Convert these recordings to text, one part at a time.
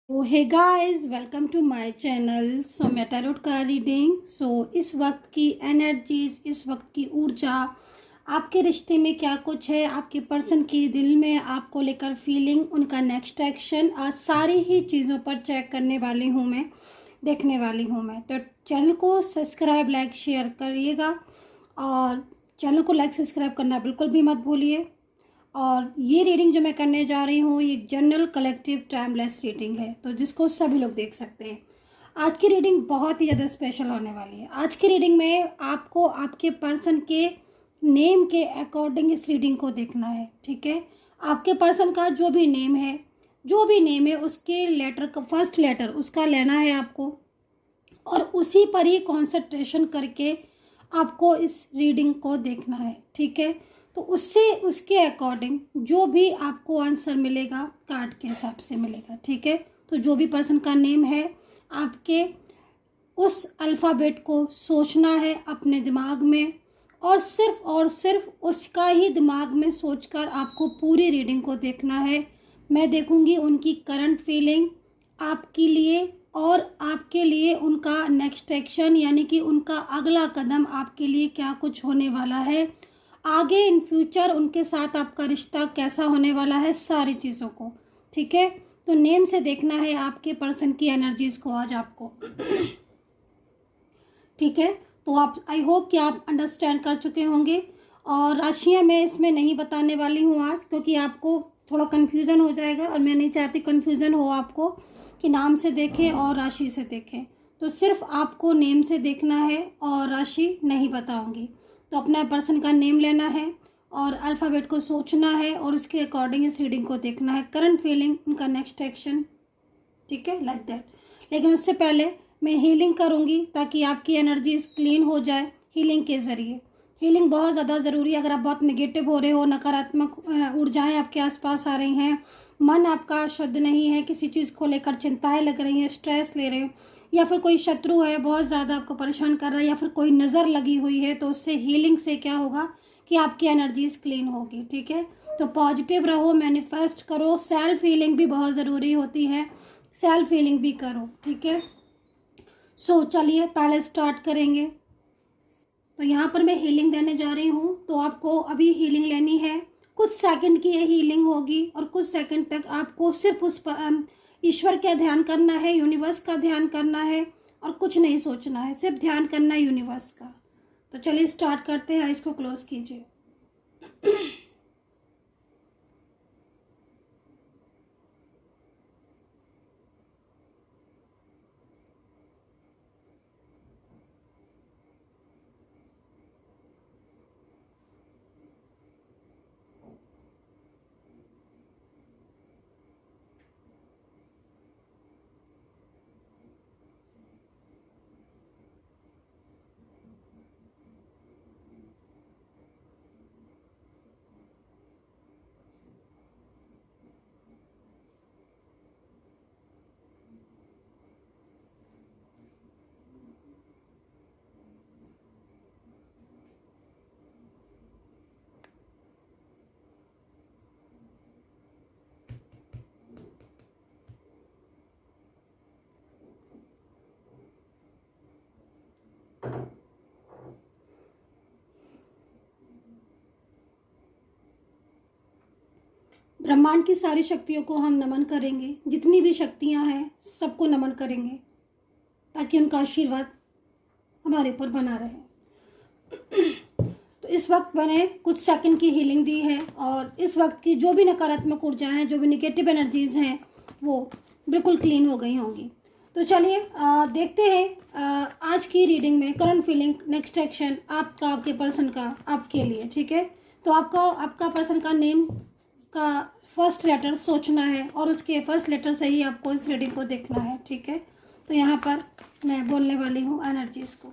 तो hey guys, welcome to my channel. So मैं tarot का रीडिंग। इस वक्त की एनर्जीज, इस वक्त की ऊर्जा, आपके रिश्ते में क्या कुछ है, आपके पर्सन के दिल में आपको लेकर फीलिंग, उनका नेक्स्ट एक्शन, आज सारी ही चीज़ों पर चेक करने वाली हूँ मैं, देखने वाली हूँ मैं। तो चैनल को सब्सक्राइब, लाइक, शेयर करिएगा और चैनल को लाइक सब्सक्राइब करना बिल्कुल भी मत भूलिए। और ये रीडिंग जो मैं करने जा रही हूँ, ये जनरल कलेक्टिव टाइमलेस रीडिंग है, तो जिसको सभी लोग देख सकते हैं। आज की रीडिंग बहुत ही ज़्यादा स्पेशल होने वाली है। आज की रीडिंग में आपको आपके पर्सन के नेम के अकॉर्डिंग इस रीडिंग को देखना है, ठीक है। आपके पर्सन का जो भी नेम है, उसके लेटर का फर्स्ट लेटर उसका लेना है आपको, और उसी पर ही कॉन्सेंट्रेशन करके आपको इस रीडिंग को देखना है, ठीक है। तो उससे उसके अकॉर्डिंग जो भी आपको आंसर मिलेगा कार्ड के हिसाब से मिलेगा, ठीक है। तो जो भी पर्सन का नेम है, आपके उस अल्फ़ाबेट को सोचना है अपने दिमाग में, और सिर्फ उसका ही दिमाग में सोचकर आपको पूरी रीडिंग को देखना है। मैं देखूंगी उनकी करंट फीलिंग आपके लिए, और आपके लिए उनका नेक्स्ट एक्शन, यानी कि उनका अगला कदम आपके लिए क्या कुछ होने वाला है, आगे इन फ्यूचर उनके साथ आपका रिश्ता कैसा होने वाला है, सारी चीज़ों को, ठीक है। तो नेम से देखना है आपके पर्सन की एनर्जीज को आज आपको, ठीक है। तो आप, आई होप कि आप अंडरस्टैंड कर चुके होंगे। और राशियां मैं इसमें नहीं बताने वाली हूँ आज, क्योंकि आपको थोड़ा कन्फ्यूज़न हो जाएगा और मैं नहीं चाहती कन्फ्यूज़न हो आपको, कि नाम से देखें और राशि से देखें। तो सिर्फ आपको नेम से देखना है और राशि नहीं बताऊंगी। तो अपना पर्सन का नेम लेना है और अल्फ़ाबेट को सोचना है और उसके अकॉर्डिंग इस रीडिंग को देखना है, करंट फीलिंग, उनका नेक्स्ट एक्शन, ठीक है, लाइक दैट। लेकिन उससे पहले मैं हीलिंग करूँगी ताकि आपकी एनर्जीज क्लीन हो जाए हीलिंग के ज़रिए। हीलिंग बहुत ज़्यादा ज़रूरी है। अगर आप बहुत नेगेटिव हो रहे हो, नकारात्मक ऊर्जाएं आपके आसपास आ रही हैं, मन आपका शुद्ध नहीं है, किसी चीज़ को लेकर चिंताएं लग रही हैं, स्ट्रेस ले रहे हो, या फिर कोई शत्रु है बहुत ज़्यादा आपको परेशान कर रहा है, या फिर कोई नज़र लगी हुई है, तो उससे हीलिंग से क्या होगा कि आपकी एनर्जीज क्लीन होगी, ठीक है। तो पॉजिटिव रहो, मैनिफेस्ट करो, सेल्फ हीलिंग भी बहुत ज़रूरी होती है, सेल्फ हीलिंग भी करो, ठीक है। चलिए पहले स्टार्ट करेंगे। तो यहाँ पर मैं हीलिंग देने जा रही हूँ, तो आपको अभी हीलिंग लेनी है। कुछ सेकंड की ये हीलिंग होगी और कुछ सेकंड तक आपको सिर्फ उस ईश्वर का ध्यान करना है, यूनिवर्स का ध्यान करना है, और कुछ नहीं सोचना है, सिर्फ ध्यान करना है यूनिवर्स का। तो चलिए स्टार्ट करते हैं, इसको क्लोज कीजिए। ब्रह्मांड की सारी शक्तियों को हम नमन करेंगे, जितनी भी शक्तियां हैं सबको नमन करेंगे, ताकि उनका आशीर्वाद हमारे ऊपर बना रहे। तो इस वक्त मैंने कुछ सेकंड की हीलिंग दी है, और इस वक्त की जो भी नकारात्मक ऊर्जाएं हैं, जो भी निगेटिव एनर्जीज हैं, वो बिल्कुल क्लीन हो गई होंगी। तो चलिए देखते हैं आज की रीडिंग में करंट फीलिंग, नेक्स्ट एक्शन आपका, आपके पर्सन का आपके लिए, ठीक है। तो आपका पर्सन का नेम का फर्स्ट लेटर सोचना है, और उसके फर्स्ट लेटर से ही आपको इस रीडिंग को देखना है, ठीक है। तो यहाँ पर मैं बोलने वाली हूँ एनर्जीज को।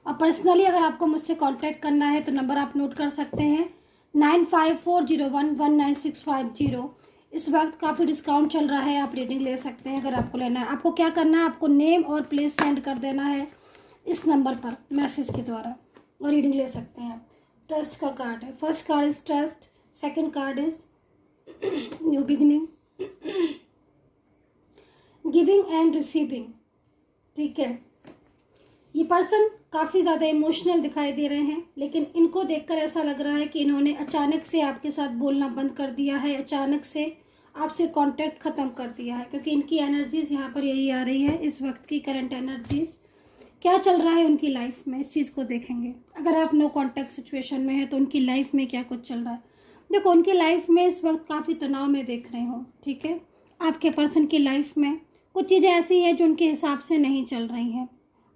और पर्सनली अगर आपको मुझसे कांटेक्ट करना है तो नंबर आप नोट कर सकते हैं, 9540119650। इस वक्त काफ़ी डिस्काउंट चल रहा है, आप रीडिंग ले सकते हैं अगर आपको लेना है। आपको क्या करना है, आपको नेम और प्लेस सेंड कर देना है इस नंबर पर मैसेज के द्वारा, और रीडिंग ले सकते हैं। ट्रस्ट का कार्ड है, first card is trust, second card is new beginning, giving and receiving, ठीक है। ये पर्सन काफ़ी ज़्यादा इमोशनल दिखाई दे रहे हैं, लेकिन इनको देखकर ऐसा लग रहा है कि इन्होंने अचानक से आपके साथ बोलना बंद कर दिया है, अचानक से आपसे कांटेक्ट ख़त्म कर दिया है, क्योंकि इनकी एनर्जीज़ यहाँ पर यही आ रही है। इस वक्त की करंट एनर्जीज़ क्या चल रहा है उनकी लाइफ में, इस चीज़ को देखेंगे। अगर आप नो कांटेक्ट सिचुएशन में है तो उनकी लाइफ में क्या कुछ चल रहा है। देखो, उनकी लाइफ में इस वक्त काफ़ी तनाव में देख रहे हो, ठीक है। आपके पर्सन की लाइफ में कुछ चीज़ें ऐसी हैं जो उनके हिसाब से नहीं चल रही हैं।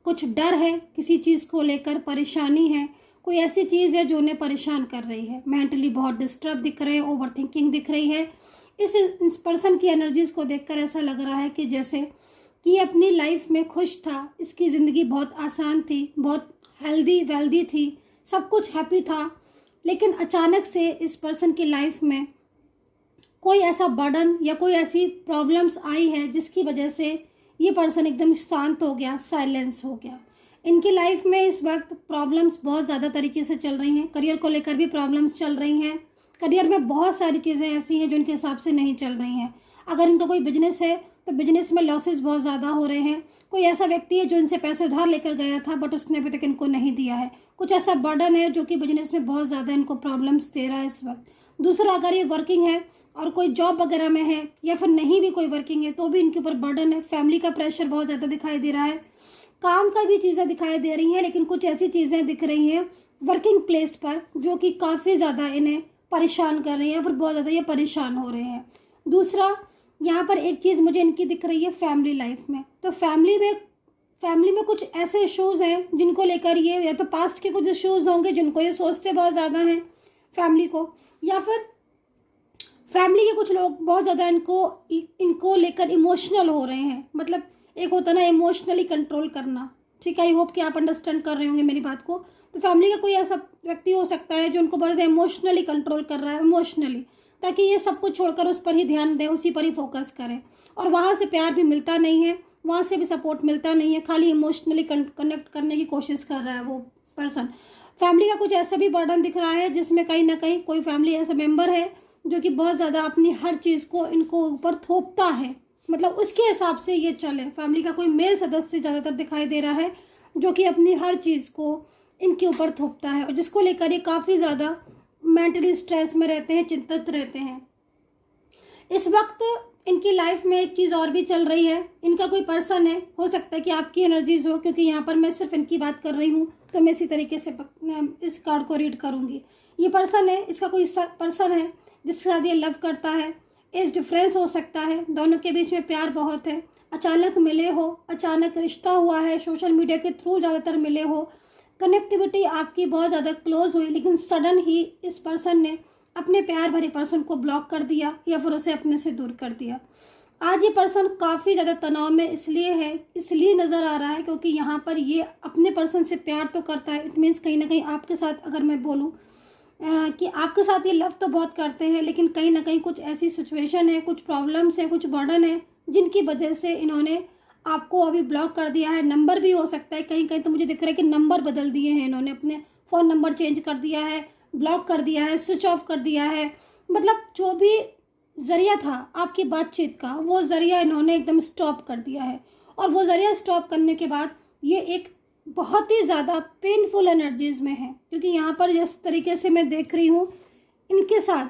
कुछ डर है, किसी चीज़ को लेकर परेशानी है, कोई ऐसी चीज़ है जो उन्हें परेशान कर रही है। मेंटली बहुत डिस्टर्ब दिख रहे हैं, ओवर थिंकिंग दिख रही है। इस पर्सन की एनर्जीज़ को देखकर ऐसा लग रहा है कि जैसे कि ये अपनी लाइफ में खुश था, इसकी ज़िंदगी बहुत आसान थी, बहुत हेल्दी वेल्दी थी, सब कुछ हैप्पी था, लेकिन अचानक से इस पर्सन की लाइफ में कोई ऐसा बर्डन या कोई ऐसी प्रॉब्लम्स आई है जिसकी वजह से ये पर्सन एकदम शांत हो गया, साइलेंस हो गया। इनकी लाइफ में इस वक्त प्रॉब्लम्स बहुत ज़्यादा तरीके से चल रही हैं। करियर को लेकर भी प्रॉब्लम्स चल रही हैं। करियर में बहुत सारी चीज़ें ऐसी हैं जो इनके हिसाब से नहीं चल रही हैं। अगर इनका कोई बिजनेस है तो बिजनेस में लॉसेस बहुत ज़्यादा हो रहे हैं। कोई ऐसा व्यक्ति है जो इनसे पैसे उधार लेकर गया था बट उसने अभी तक इनको नहीं दिया है। कुछ ऐसा बर्डन है जो कि बिजनेस में बहुत ज़्यादा इनको प्रॉब्लम्स दे रहा है इस वक्त। दूसरा, अगर ये वर्किंग है और कोई जॉब वगैरह में है या फिर नहीं भी कोई वर्किंग है तो भी इनके ऊपर बर्डन है। फैमिली का प्रेशर बहुत ज़्यादा दिखाई दे रहा है। काम का भी चीज़ें दिखाई दे रही हैं, लेकिन कुछ ऐसी चीज़ें दिख रही हैं वर्किंग प्लेस पर जो कि काफ़ी ज़्यादा इन्हें परेशान कर रही हैं, फिर बहुत ज़्यादा ये परेशान हो रहे हैं। दूसरा, यहाँ पर एक चीज़ मुझे इनकी दिख रही है फैमिली लाइफ में। तो फैमिली में कुछ ऐसे इशूज़ हैं जिनको लेकर ये, या तो पास्ट के कुछ इशूज़ होंगे जिनको ये सोचते बहुत ज़्यादा हैं फैमिली को, या फिर फैमिली के कुछ लोग बहुत ज़्यादा इनको लेकर इमोशनल हो रहे हैं। मतलब एक होता ना इमोशनली कंट्रोल करना, ठीक है। आई होप कि आप अंडरस्टैंड कर रहे होंगे मेरी बात को। तो फैमिली का कोई ऐसा व्यक्ति हो सकता है जो उनको बहुत ज़्यादा इमोशनली कंट्रोल कर रहा है, इमोशनली, ताकि ये सब कुछ छोड़कर उस पर ही ध्यान दें, उसी पर ही फोकस करें। और वहाँ से प्यार भी मिलता नहीं है, वहाँ से भी सपोर्ट मिलता नहीं है, खाली इमोशनली कनेक्ट करने की कोशिश कर रहा है वो पर्सन। फैमिली का कुछ ऐसा भी बर्डन दिख रहा है जिसमें कहीं ना कहीं कोई फैमिली ऐसा मेंबर है जो कि बहुत ज़्यादा अपनी हर चीज़ को इनको ऊपर थोपता है, मतलब उसके हिसाब से ये चले। फैमिली का कोई मेल सदस्य ज़्यादातर दिखाई दे रहा है जो कि अपनी हर चीज़ को इनके ऊपर थोपता है और जिसको लेकर ये काफ़ी ज़्यादा मेंटली स्ट्रेस में रहते हैं, चिंतित रहते हैं। इस वक्त इनकी लाइफ में एक चीज़ और भी चल रही है। इनका कोई पर्सन है, हो सकता है कि आपकी एनर्जीज हो, क्योंकि यहाँ पर मैं सिर्फ इनकी बात कर रही हूँ तो मैं इसी तरीके से इस कार्ड को रीड करूँगी। ये पर्सन है, इसका कोई पर्सन है जिसके साथ ये लव करता है। एज डिफरेंस हो सकता है, दोनों के बीच में प्यार बहुत है, अचानक मिले हो, अचानक रिश्ता हुआ है, सोशल मीडिया के थ्रू ज़्यादातर मिले हो, कनेक्टिविटी आपकी बहुत ज़्यादा क्लोज हुई, लेकिन सडन ही इस पर्सन ने अपने प्यार भरे पर्सन को ब्लॉक कर दिया या फिर उसे अपने से दूर कर दिया। आज ये पर्सन काफ़ी ज़्यादा तनाव में इसलिए नज़र आ रहा है क्योंकि यहाँ पर ये अपने पर्सन से प्यार तो करता है। इट मीन्स कहीं ना कहीं आपके साथ, अगर मैं बोलूँ कि आपके साथ ये लव तो बहुत करते हैं, लेकिन कहीं ना कहीं कुछ ऐसी सिचुएशन है, कुछ प्रॉब्लम्स है, कुछ बर्डन है जिनकी वजह से इन्होंने आपको अभी ब्लॉक कर दिया है। नंबर भी हो सकता है, कहीं कहीं तो मुझे दिख रहा है कि नंबर बदल दिए हैं इन्होंने, अपने फ़ोन नंबर चेंज कर दिया है, ब्लॉक कर दिया है, स्विच ऑफ कर दिया है। मतलब जो भी ज़रिया था आपकी बातचीत का, वो ज़रिया इन्होंने एकदम स्टॉप कर दिया है। और वो ज़रिया स्टॉप करने के बाद ये एक बहुत ही ज़्यादा पेनफुल एनर्जीज़ में है, क्योंकि यहाँ पर जिस तरीके से मैं देख रही हूँ इनके साथ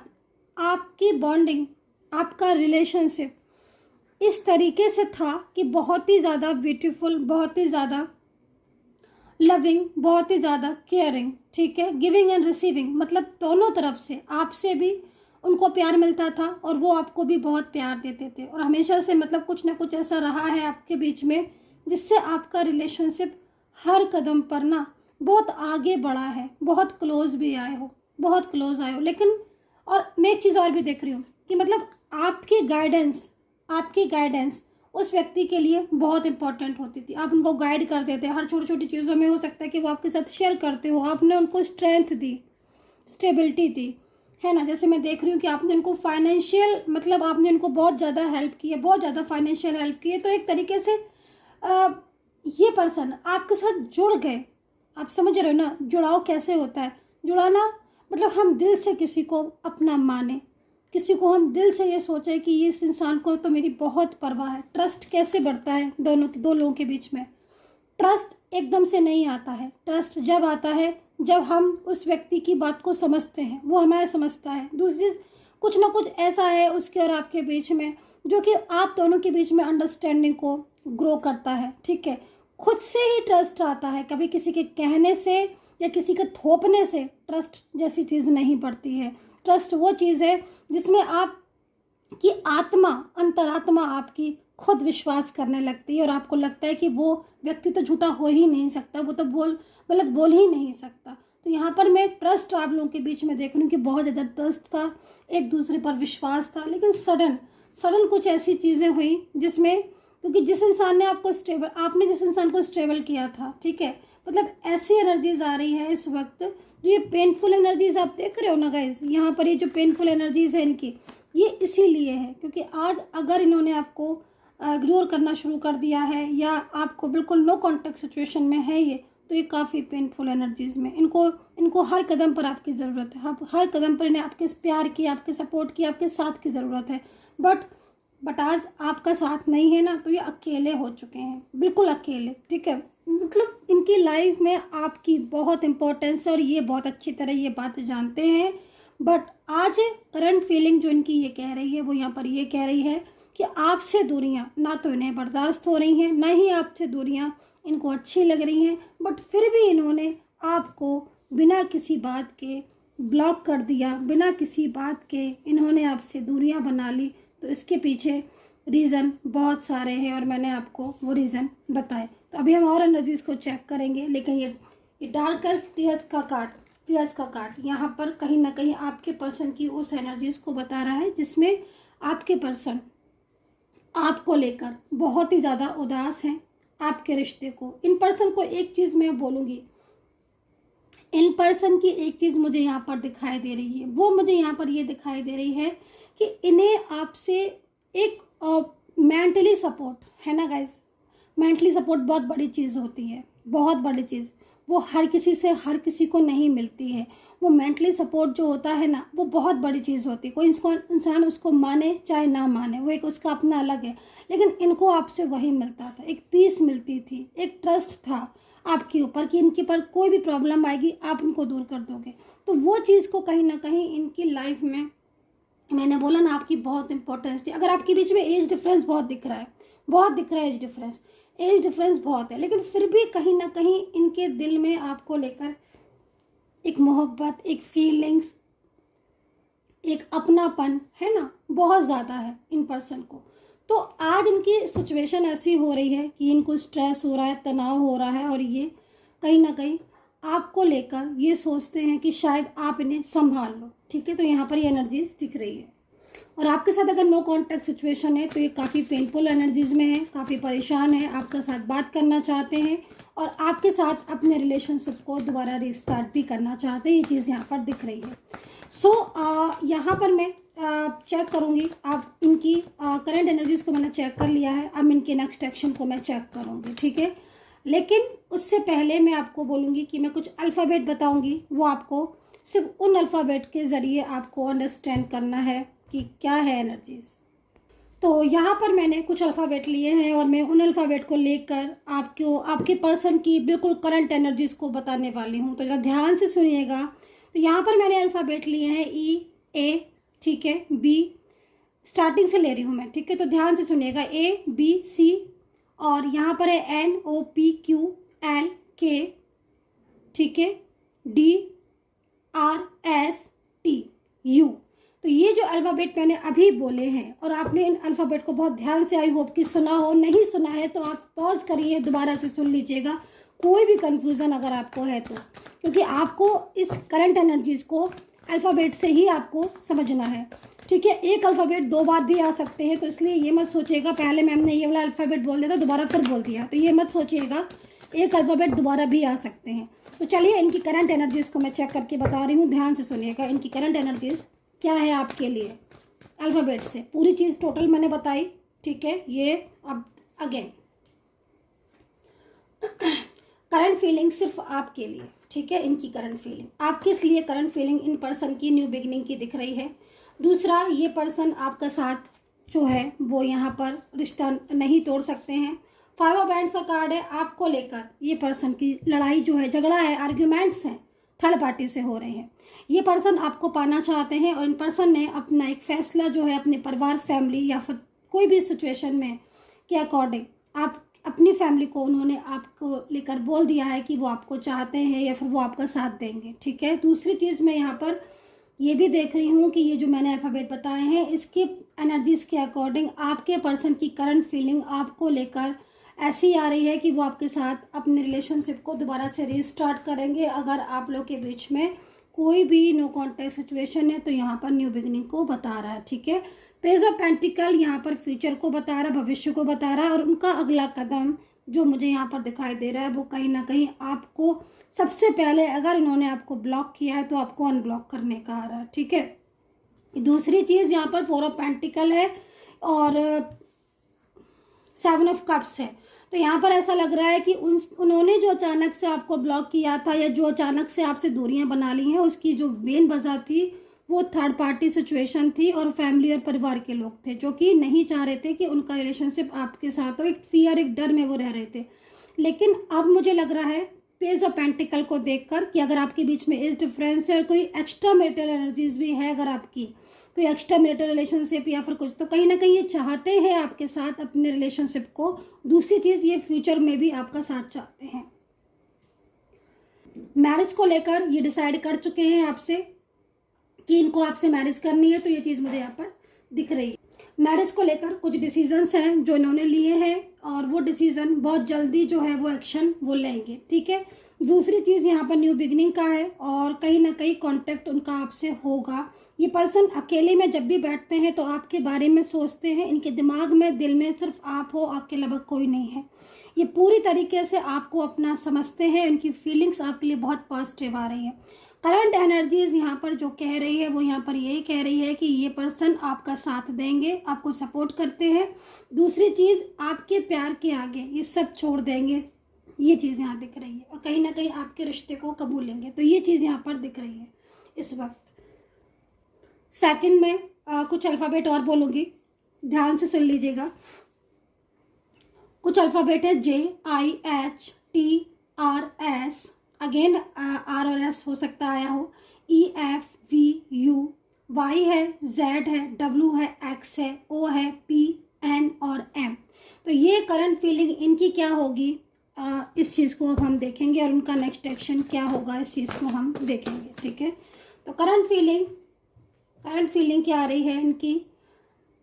आपकी बॉन्डिंग, आपका रिलेशनशिप इस तरीके से था कि बहुत ही ज़्यादा ब्यूटीफुल, बहुत ही ज़्यादा लविंग, बहुत ही ज़्यादा केयरिंग, ठीक है। गिविंग एंड रिसीविंग, मतलब दोनों तरफ से आपसे भी उनको प्यार मिलता था और वो आपको भी बहुत प्यार देते थे। और हमेशा से मतलब कुछ ना कुछ ऐसा रहा है आपके बीच में जिससे आपका रिलेशनशिप हर कदम पर ना बहुत आगे बढ़ा है, बहुत क्लोज भी आए हो, बहुत क्लोज आए हो। लेकिन और मैं एक चीज़ और भी देख रही हूँ कि मतलब आपकी गाइडेंस उस व्यक्ति के लिए बहुत इंपॉर्टेंट होती थी। आप उनको गाइड कर देते, हर छोटी छोटी चीज़ों में हो सकता है कि वो आपके साथ शेयर करते हो, आपने उनको स्ट्रेंथ दी, स्टेबिलिटी दी, है ना। जैसे मैं देख रही हूँ कि आपने उनको फाइनेंशियल, मतलब आपने उनको बहुत ज़्यादा हेल्प की है, बहुत ज़्यादा फाइनेंशियल हेल्प की है। तो एक तरीके से ये पर्सन आपके साथ जुड़ गए। आप समझ रहे हो ना जुड़ाव कैसे होता है। जुड़ाना मतलब हम दिल से किसी को अपना माने, किसी को हम दिल से ये सोचें कि इस इंसान को तो मेरी बहुत परवाह है। ट्रस्ट कैसे बढ़ता है दो लोगों के बीच में? ट्रस्ट एकदम से नहीं आता है। ट्रस्ट जब आता है जब हम उस व्यक्ति की बात को समझते हैं, वो हमारा समझता है। दूसरी, कुछ ना कुछ ऐसा है उसके और आपके बीच में जो कि आप दोनों के बीच में अंडरस्टैंडिंग को ग्रो करता है, ठीक है। खुद से ही ट्रस्ट आता है, कभी किसी के कहने से या किसी के थोपने से ट्रस्ट जैसी चीज़ नहीं बढ़ती है। ट्रस्ट वो चीज़ है जिसमें आप की आत्मा, अंतरात्मा आपकी खुद विश्वास करने लगती है और आपको लगता है कि वो व्यक्ति तो झूठा हो ही नहीं सकता, वो तो गलत बोल ही नहीं सकता। तो यहाँ पर मैं ट्रस्ट आप लोगों के बीच में देख रही हूँ कि बहुत ज़्यादा ट्रस्ट था, एक दूसरे पर विश्वास था, लेकिन सडन कुछ ऐसी चीज़ें हुई जिसमें, क्योंकि जिस इंसान ने आपने जिस इंसान को स्टेबल किया था, ठीक है, मतलब ऐसी एनर्जीज आ रही है इस वक्त, जो ये पेनफुल एनर्जीज आप देख रहे हो ना गाइज, यहाँ पर ये जो पेनफुल एनर्जीज है इनकी, ये इसीलिए है क्योंकि आज अगर इन्होंने आपको इग्नोर करना शुरू कर दिया है या आपको बिल्कुल नो कॉन्टेक्ट सिचुएशन में है ये, तो ये काफ़ी पेनफुल एनर्जीज में इनको हर कदम पर आपकी ज़रूरत है। हर कदम पर इन्हें आपके प्यार की, आपके सपोर्ट की, आपके साथ की ज़रूरत है। बट आज आपका साथ नहीं है ना, तो ये अकेले हो चुके हैं, बिल्कुल अकेले, ठीक है। मतलब इनकी लाइफ में आपकी बहुत इम्पोर्टेंस है और ये बहुत अच्छी तरह ये बात जानते हैं। बट आज करंट फीलिंग जो इनकी ये कह रही है, वो यहाँ पर ये कह रही है कि आपसे दूरियाँ ना तो इन्हें बर्दाश्त हो रही हैं, ना ही आपसे दूरियाँ इनको अच्छी लग रही हैं, बट फिर भी इन्होंने आपको बिना किसी बात के ब्लॉक कर दिया, बिना किसी बात के इन्होंने आपसे दूरियाँ बना ली। तो इसके पीछे रीज़न बहुत सारे हैं और मैंने आपको वो रीज़न बताए। तो अभी हम और एनर्जीज को चेक करेंगे, लेकिन ये डार्केस्ट पियर्स का कार्ड यहाँ पर कहीं ना कहीं आपके पर्सन की उस एनर्जीज को बता रहा है जिसमें आपके पर्सन आपको लेकर बहुत ही ज़्यादा उदास हैं। आपके रिश्ते को, इन पर्सन को एक चीज़ मैं बोलूँगी, इन पर्सन की एक चीज़ मुझे यहाँ पर दिखाई दे रही है, वो मुझे यहाँ पर ये दिखाई दे रही है कि इन्हें आपसे एक मेंटली सपोर्ट है ना गाइज। मेंटली सपोर्ट बहुत बड़ी चीज़ होती है, बहुत बड़ी चीज़, वो हर किसी को नहीं मिलती है। वो मेंटली सपोर्ट जो होता है ना, वो बहुत बड़ी चीज़ होती है। कोई इंसान उसको माने चाहे ना माने, वो एक उसका अपना अलग है, लेकिन इनको आपसे वही मिलता था, एक पीस मिलती थी, एक ट्रस्ट था आपके ऊपर कि इनके पर कोई भी प्रॉब्लम आएगी आप इनको दूर कर दोगे। तो वो चीज़ को कहीं ना कहीं इनकी लाइफ में, मैंने बोला ना, आपकी बहुत इंपॉर्टेंस थी। अगर आपके बीच में एज डिफरेंस बहुत दिख रहा है एज डिफरेंस बहुत है, लेकिन फिर भी कहीं ना कहीं इनके दिल में आपको लेकर एक मोहब्बत, एक फीलिंग्स, एक अपनापन है ना, बहुत ज़्यादा है इन पर्सन को। तो आज इनकी सिचुएशन ऐसी हो रही है कि इनको स्ट्रेस हो रहा है, तनाव हो रहा है और ये कहीं ना कहीं आपको लेकर ये सोचते हैं कि शायद आप इन्हें संभाल लो, ठीक है। तो यहाँ पर ये एनर्जीज दिख रही है और आपके साथ अगर नो कॉन्टैक्ट सिचुएशन है तो ये काफ़ी पेनफुल एनर्जीज में है, काफ़ी परेशान है, आपके साथ बात करना चाहते हैं और आपके साथ अपने रिलेशनशिप को दोबारा रिस्टार्ट भी करना चाहते हैं। ये चीज़ यहाँ पर दिख रही है। यहाँ पर मैं चेक करूँगी, आप इनकी करंट एनर्जीज को मैंने चेक कर लिया है, अब इनके नेक्स्ट एक्शन को मैं चेक करूँगी, ठीक है। लेकिन उससे पहले मैं आपको बोलूँगी कि मैं कुछ अल्फ़ाबेट बताऊँगी, वो आपको सिर्फ उन अल्फ़ाबेट के ज़रिए आपको अंडरस्टैंड करना है कि क्या है एनर्जीज। तो यहाँ पर मैंने कुछ अल्फ़ाबेट लिए हैं और मैं उन अल्फ़ाबेट को लेकर आपके पर्सन की बिल्कुल करंट एनर्जीज को बताने वाली हूँ। तो जरा ध्यान से सुनिएगा। तो यहाँ पर मैंने अल्फ़ाबेट लिए हैं ई, ए, ठीक है, बी, स्टार्टिंग से ले रही हूँ मैं, ठीक है। तो ध्यान से सुनिएगा, ए, बी, सी, और यहाँ पर है N, O, P, Q, L, K, ठीक है, D, R, S, T, U. तो ये जो अल्फ़ाबेट मैंने अभी बोले हैं और आपने इन अल्फ़ाबेट को बहुत ध्यान से, आई होप कि सुना हो, नहीं सुना है तो आप पॉज करिए, दोबारा से सुन लीजिएगा, कोई भी कन्फ्यूज़न अगर आपको है तो, क्योंकि आपको इस करंट एनर्जीज को अल्फ़ाबेट से ही आपको समझना है, ठीक है। एक अल्फ़ाबेट दो बार भी आ सकते हैं, तो इसलिए ये मत सोचिएगा पहले मैम ने ये वाला अल्फ़ाबेट बोल दिया था दोबारा फिर बोल दिया, तो ये मत सोचिएगा, एक अल्फ़ाबेट दोबारा भी आ सकते हैं। तो चलिए इनकी करंट एनर्जीज को मैं चेक करके बता रही हूँ, ध्यान से सुनिएगा। इनकी करंट एनर्जीज क्या है आपके लिए अल्फ़ाबेट से, पूरी चीज़ टोटल मैंने बताई, ठीक है। ये अब अगेन करंट फीलिंग सिर्फ आपके लिए, ठीक है। इनकी करंट फीलिंग आप किस लिए, करंट फीलिंग इन पर्सन की न्यू बिगिनिंग की दिख रही है। दूसरा, ये पर्सन आपका साथ जो है वो यहाँ पर रिश्ता नहीं तोड़ सकते हैं। 5 ऑफ हैंड्स का कार्ड है, आपको लेकर ये पर्सन की लड़ाई जो है, झगड़ा है, आर्ग्यूमेंट्स हैं, थर्ड पार्टी से हो रहे हैं। ये पर्सन आपको पाना चाहते हैं और इन पर्सन ने अपना एक फैसला जो है अपने परिवार, फैमिली या फिर कोई भी सिचुएशन में के अकॉर्डिंग आप अपनी फैमिली को उन्होंने आपको लेकर बोल दिया है कि वो आपको चाहते हैं या फिर वो आपका साथ देंगे, ठीक है। दूसरी चीज़ मैं यहाँ पर ये भी देख रही हूँ कि ये जो मैंने अल्फ़ाबेट बताए हैं इसके एनर्जीज के अकॉर्डिंग आपके पर्सन की करंट फीलिंग आपको लेकर ऐसी आ रही है कि वो आपके साथ अपने रिलेशनशिप को दोबारा से रीस्टार्ट करेंगे। अगर आप लोग के बीच में कोई भी नो कॉन्टैक्ट सिचुएशन है तो यहाँ पर न्यू बिगनिंग को बता रहा है, ठीक है। पेज ऑफ पेंटिकल यहाँ पर फ्यूचर को बता रहा है, भविष्य को बता रहा है, और उनका अगला कदम जो मुझे यहाँ पर दिखाई दे रहा है वो कहीं ना कहीं आपको सबसे पहले, अगर उन्होंने आपको ब्लॉक किया है तो आपको अनब्लॉक करने का आ रहा है, ठीक है। दूसरी चीज़ यहाँ पर 4 ऑफ पेंटिकल है और 7 ऑफ कप्स है। तो यहाँ पर ऐसा लग रहा है कि उन्होंने जो अचानक से आपको ब्लॉक किया था या जो अचानक से आपसे दूरियां बना ली हैं उसकी जो मेन वजह थी वो थर्ड पार्टी सिचुएशन थी और फैमिली और परिवार के लोग थे जो कि नहीं चाह रहे थे कि उनका रिलेशनशिप आपके साथ हो। एक फियर, एक डर में वो रह रहे थे। लेकिन अब मुझे लग रहा है पेज ऑफ पेंटिकल को देखकर कि अगर आपके बीच में एज डिफरेंस है और कोई एक्स्ट्रा मैरिटल एनर्जीज भी है, अगर आपकी कोई एक्स्ट्रा मैरिटल रिलेशनशिप या फिर कुछ, तो कहीं ना कहीं ये चाहते हैं आपके साथ अपने रिलेशनशिप को। दूसरी चीज़, ये फ्यूचर में भी आपका साथ चाहते हैं। मैरिज को लेकर ये डिसाइड कर चुके हैं आपसे कि इनको आपसे मैरिज करनी है, तो ये चीज़ मुझे यहाँ पर दिख रही है। मैरिज को लेकर कुछ डिसीजंस हैं जो इन्होंने लिए हैं और वो डिसीजन बहुत जल्दी जो है वो एक्शन वो लेंगे, ठीक है। दूसरी चीज़ यहाँ पर न्यू बिगनिंग का है और कहीं ना कहीं कांटेक्ट उनका आपसे होगा। ये पर्सन अकेले में जब भी बैठते हैं तो आपके बारे में सोचते हैं, इनके दिमाग में, दिल में सिर्फ आप हो, आपके अलावा कोई नहीं है। ये पूरी तरीके से आपको अपना समझते हैं, इनकी फीलिंग्स आपके लिए बहुत पॉजिटिव आ रही है। करंट एनर्जीज यहाँ पर जो कह रही है वो यहाँ पर यही कह रही है कि ये पर्सन आपका साथ देंगे, आपको सपोर्ट करते हैं। दूसरी चीज़, आपके प्यार के आगे ये सब छोड़ देंगे, ये चीज़ यहाँ दिख रही है और कहीं ना कहीं आपके रिश्ते को कबूलेंगे, तो ये चीज़ यहाँ पर दिख रही है इस वक्त। सेकंड में कुछ अल्फ़ाबेट और बोलूँगी, ध्यान से सुन लीजिएगा। कुछ अल्फ़ाबेट है JIHTRS, अगेन R और S हो सकता आया हो, EFVU, Y है, Z है, W है, X है, O है, P, N और M। तो ये करंट फीलिंग इनकी क्या होगी, इस चीज़ को अब हम देखेंगे और उनका नेक्स्ट एक्शन क्या होगा इस चीज़ को हम देखेंगे, ठीक है। तो करंट फीलिंग क्या आ रही है इनकी,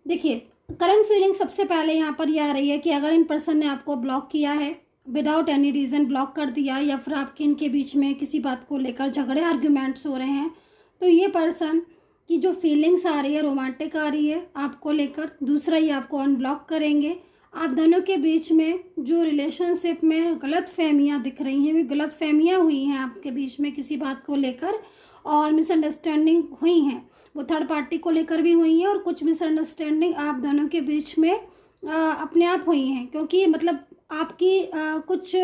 देखिए करंट फीलिंग सबसे पहले यहाँ पर यह आ रही है कि अगर इन पर्सन ने आपको ब्लॉक किया है, विदाउट एनी रीज़न ब्लॉक कर दिया, या फिर आपके इनके बीच में किसी बात को लेकर झगड़े, आर्ग्यूमेंट्स हो रहे हैं, तो ये पर्सन की जो फीलिंग्स आ रही है रोमांटिक आ रही है आपको लेकर। दूसरा, ये आपको अनब्लॉक करेंगे। आप दोनों के बीच में जो रिलेशनशिप में गलत फहमियाँ दिख रही हैं, वे गलत फहमियाँ हुई हैं आपके बीच में किसी बात को लेकर और मिसअंडरस्टैंडिंग हुई हैं, वो थर्ड पार्टी को लेकर भी हुई हैं और कुछ मिसअंडरस्टैंडिंग आप दोनों के बीच में अपने आप हुई हैं, क्योंकि मतलब आपकी कुछ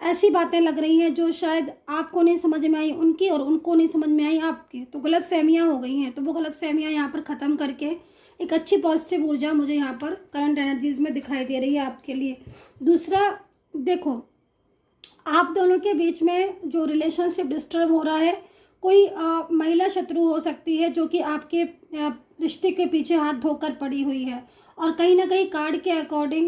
ऐसी बातें लग रही हैं जो शायद आपको नहीं समझ में आई उनकी और उनको नहीं समझ में आई आपकी, तो गलत फहमियाँ हो गई हैं। तो वो गलत फहमियाँ यहाँ पर ख़त्म करके एक अच्छी पॉजिटिव ऊर्जा मुझे यहाँ पर करंट एनर्जीज में दिखाई दे रही है आपके लिए। दूसरा, देखो आप दोनों के बीच में जो रिलेशनशिप डिस्टर्ब हो रहा है, कोई महिला शत्रु हो सकती है जो कि आपके रिश्ते के पीछे हाथ धोकर पड़ी हुई है और कहीं ना कहीं कार्ड के अकॉर्डिंग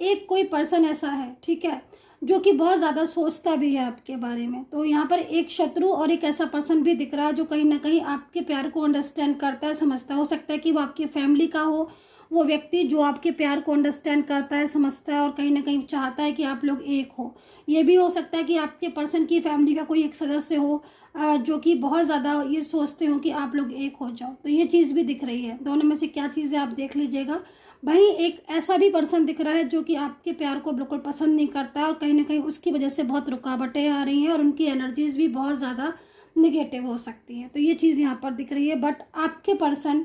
एक कोई पर्सन ऐसा है, ठीक है, जो कि बहुत ज़्यादा सोचता भी है आपके बारे में। तो यहाँ पर एक शत्रु और एक ऐसा पर्सन भी दिख रहा है जो कहीं ना कहीं आपके प्यार को अंडरस्टैंड करता है, समझता है। हो सकता है कि वो आपकी फैमिली का हो, वो व्यक्ति जो आपके प्यार को अंडरस्टैंड करता है, समझता है और कहीं ना कहीं चाहता है कि आप लोग एक हो। ये भी हो सकता है कि आपके पर्सन की फैमिली का कोई एक सदस्य हो जो कि बहुत ज़्यादा ये सोचते हो कि आप लोग एक हो जाओ, तो ये चीज़ भी दिख रही है। दोनों में से क्या चीज़ है आप देख लीजिएगा। वहीं एक ऐसा भी पर्सन दिख रहा है जो कि आपके प्यार को बिल्कुल पसंद नहीं करता और कहीं ना कहीं उसकी वजह से बहुत रुकावटें आ रही हैं और उनकी एनर्जीज भी बहुत ज़्यादा निगेटिव हो सकती हैं, तो ये चीज़ यहाँ पर दिख रही है। बट आपके पर्सन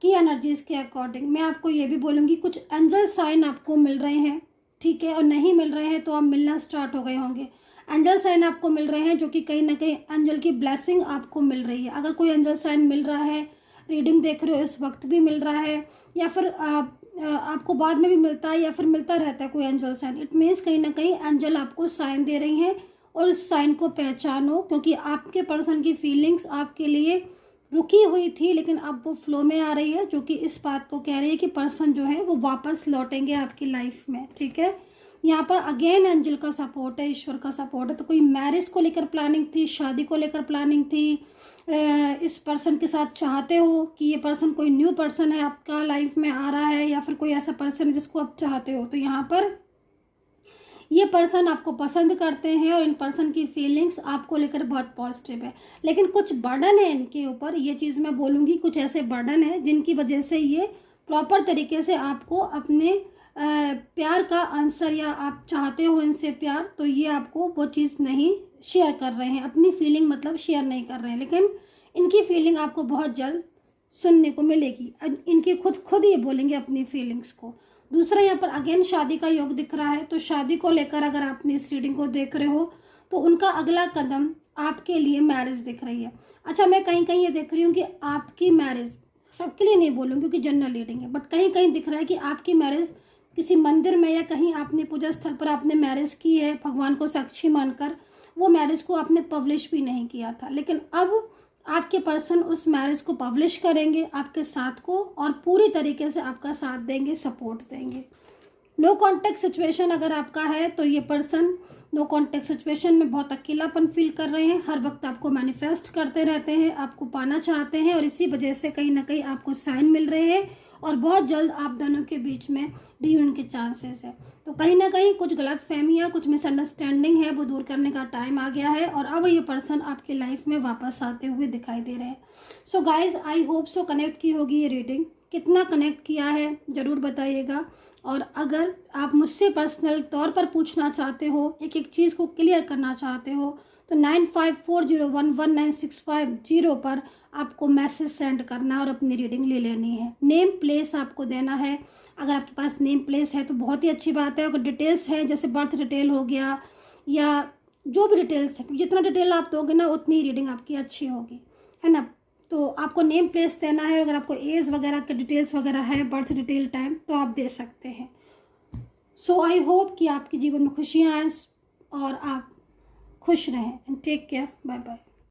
की एनर्जीज के अकॉर्डिंग मैं आपको ये भी बोलूँगी, कुछ एंजल साइन आपको मिल रहे हैं, ठीक है, और नहीं मिल रहे हैं तो आप मिलना स्टार्ट हो गए होंगे। एंजल साइन आपको मिल रहे हैं जो कि कहीं ना कहीं एंजल की ब्लेसिंग आपको मिल रही है। अगर कोई एंजल साइन मिल रहा है रीडिंग देख रहे हो इस वक्त भी मिल रहा है, या फिर आपको बाद में भी मिलता है, या फिर मिलता रहता है कोई एंजल साइन। इट मीन्स कहीं ना कहीं एंजल आपको साइन दे रही हैं और उस साइन को पहचानो, क्योंकि आपके पर्सन की फीलिंग्स आपके लिए रुकी हुई थी लेकिन अब वो फ्लो में आ रही है, जो कि इस बात को कह रही है कि पर्सन जो है वो वापस लौटेंगे आपकी लाइफ में। ठीक है, यहाँ पर अगेन एंजल का सपोर्ट है, ईश्वर का सपोर्ट है। तो कोई मैरिज को लेकर प्लानिंग थी, शादी को लेकर प्लानिंग थी, इस पर्सन के साथ चाहते हो कि ये पर्सन कोई न्यू पर्सन है आपका लाइफ में आ रहा है, या फिर कोई ऐसा पर्सन है जिसको आप चाहते हो। तो यहाँ पर ये पर्सन आपको पसंद करते हैं और इन पर्सन की फीलिंग्स आपको लेकर बहुत पॉजिटिव है, लेकिन कुछ बर्डन है इनके ऊपर। ये चीज़ मैं बोलूँगी, कुछ ऐसे बर्डन है जिनकी वजह से ये प्रॉपर तरीके से आपको अपने प्यार का आंसर, या आप चाहते हो इनसे प्यार, तो ये आपको वो चीज़ नहीं शेयर कर रहे हैं, अपनी फीलिंग मतलब शेयर नहीं कर रहे हैं, लेकिन इनकी फीलिंग आपको बहुत जल्द सुनने को मिलेगी। इनकी खुद ये बोलेंगे अपनी फीलिंग्स को। दूसरा, यहाँ पर अगेन शादी का योग दिख रहा है, तो शादी को लेकर अगर आप इस रीडिंग को देख रहे हो तो उनका अगला कदम आपके लिए मैरिज दिख रही है। अच्छा, मैं कहीं कहीं ये देख रही हूँ कि आपकी मैरिज, सबके लिए नहीं बोलूँ क्योंकि जनरल रीडिंग है, बट कहीं कहीं दिख रहा है कि आपकी मैरिज किसी मंदिर में या कहीं आपने पूजा स्थल पर आपने मैरिज की है, भगवान को साक्षी मानकर। वो मैरिज को आपने पब्लिश भी नहीं किया था, लेकिन अब आपके पर्सन उस मैरिज को पब्लिश करेंगे आपके साथ को, और पूरी तरीके से आपका साथ देंगे, सपोर्ट देंगे। नो कॉन्टेक्ट सिचुएशन अगर आपका है तो ये पर्सन नो कॉन्टेक्ट सिचुएशन में बहुत अकेलापन फील कर रहे हैं, हर वक्त आपको मैनिफेस्ट करते रहते हैं, आपको पाना चाहते हैं, और इसी वजह से कहीं ना कहीं आपको साइन मिल रहे हैं और बहुत जल्द आप दोनों के बीच में रियूनियन के चांसेस है। तो कहीं ना कहीं कुछ गलत फहमियाँ, कुछ मिसअंडरस्टैंडिंग है, वो दूर करने का टाइम आ गया है और अब ये पर्सन आपके लाइफ में वापस आते हुए दिखाई दे रहे हैं। So guys, I hope so connect की होगी ये रीडिंग। कितना कनेक्ट किया है ज़रूर बताइएगा, और अगर आप मुझसे पर्सनल तौर पर पूछना चाहते हो, एक एक चीज़ को क्लियर करना चाहते हो, तो 9540119650 पर आपको मैसेज सेंड करना और अपनी रीडिंग ले लेनी है। नेम प्लेस आपको देना है, अगर आपके पास नेम प्लेस है तो बहुत ही अच्छी बात है। अगर डिटेल्स है जैसे बर्थ डिटेल हो गया या जो भी डिटेल्स है, जितना डिटेल आप दोगे ना उतनी रीडिंग आपकी अच्छी होगी, है ना। तो आपको नेम प्लेस देना है, अगर आपको एज वगैरह के डिटेल्स वगैरह है, बर्थ डिटेल, टाइम, तो आप दे सकते हैं। सो आई होप कि आपके जीवन में खुशियाँ आए और आप खुश रहें। And take care, bye bye.